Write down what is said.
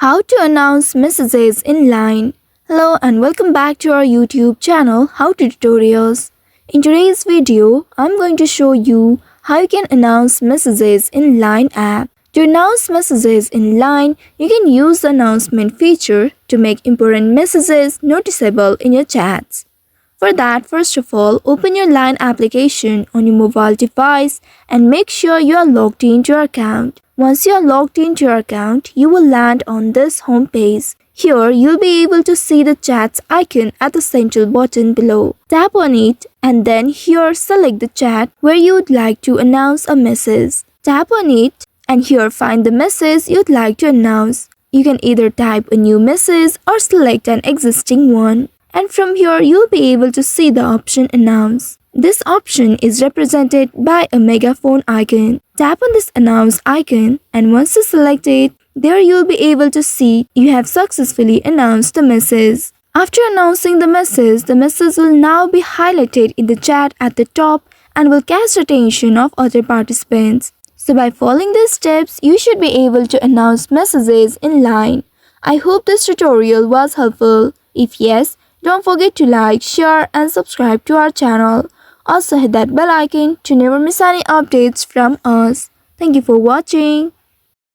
How to announce messages in line. Hello and welcome back to our YouTube channel How to Tutorials. In today's video, I'm going to show you how you can announce messages in Line app. To announce messages in Line, you can use the announcement feature to make important messages noticeable in your chats. For that, first of all, open your Line application on your mobile device and make sure you are logged into your account. Once you are logged into your account, you will land on this home page. Here, you'll be able to see the chats icon at the central button below. Tap on it and then here select the chat where you would like to announce a message. Tap on it and here find the message you'd like to announce. You can either type a new message or select an existing one. And from here, you'll be able to see the option Announce. This option is represented by a megaphone icon. Tap on this Announce icon and once you select it, there you'll be able to see you have successfully announced the message. After announcing the message will now be highlighted in the chat at the top and will catch the attention of other participants. So by following these steps, you should be able to announce messages in Line. I hope this tutorial was helpful. If yes, don't forget to like, share and subscribe to our channel. Also hit that bell icon to never miss any updates from us. Thank you for watching.